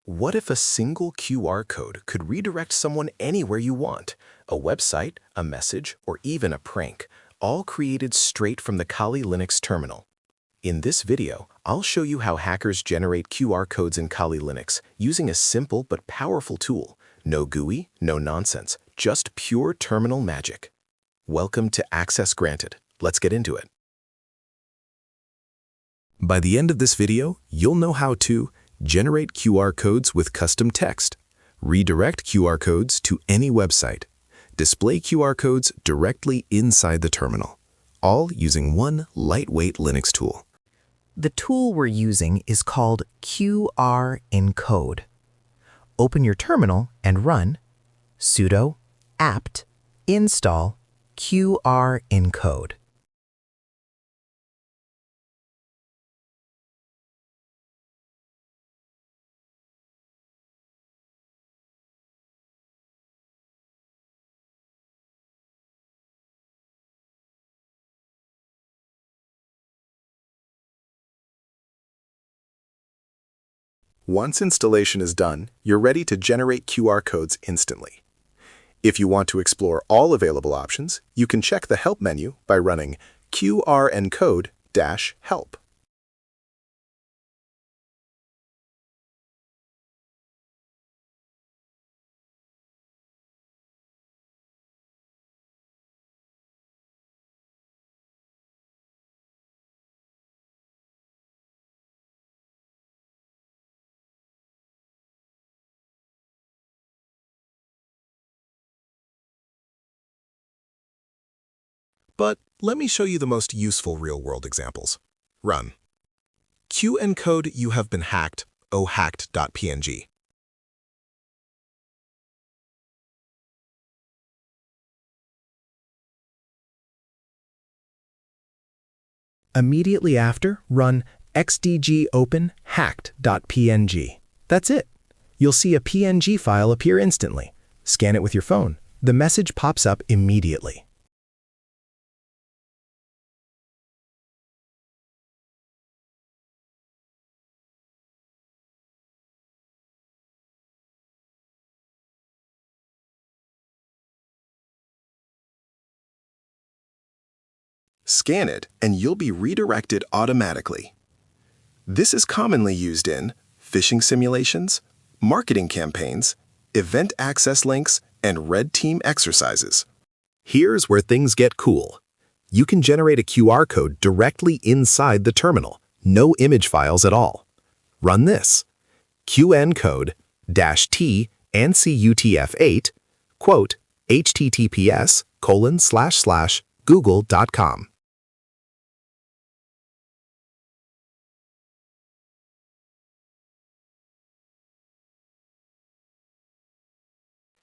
What if a single QR code could redirect someone anywhere you want? A website, a message, or even a prank, all created straight from the Kali Linux terminal. In this video, I'll show you how hackers generate QR codes in Kali Linux using a simple but powerful tool. No GUI, no nonsense, just pure terminal magic. Welcome to Access Granted. Let's get into it. By the end of this video, you'll know how to generate QR codes with custom text, redirect QR codes to any website, display QR codes directly inside the terminal, all using one lightweight Linux tool. The tool we're using is called QR Encode. Open your terminal and run sudo apt install QR Encode. Once installation is done, you're ready to generate QR codes instantly. If you want to explore all available options, you can check the Help menu by running QR Encode-Help. But let me show you the most useful real-world examples. Run. QEncode you have been hacked, ohacked.png. Immediately after, run xdgopen hacked.png. That's it. You'll see a PNG file appear instantly. Scan it with your phone. The message pops up immediately. Scan it, and you'll be redirected automatically. This is commonly used in phishing simulations, marketing campaigns, event access links, and red team exercises. Here's where things get cool. You can generate a QR code directly inside the terminal, no image files at all. Run this. QEncode-T and CUTF8, quote, https://google.com.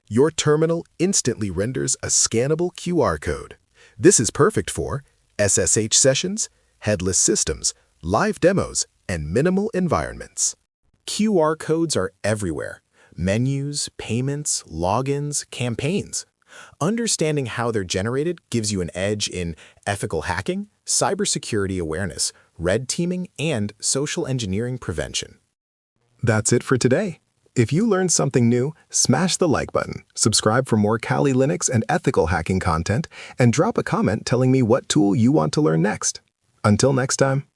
Your terminal instantly renders a scannable QR code. This is perfect for SSH sessions, headless systems, live demos, and minimal environments. QR codes are everywhere. Menus, payments, logins, campaigns. Understanding how they're generated gives you an edge in ethical hacking, cybersecurity awareness, red teaming, and social engineering prevention. That's it for today. If you learned something new, smash the like button, subscribe for more Kali Linux and ethical hacking content, and drop a comment telling me what tool you want to learn next. Until next time.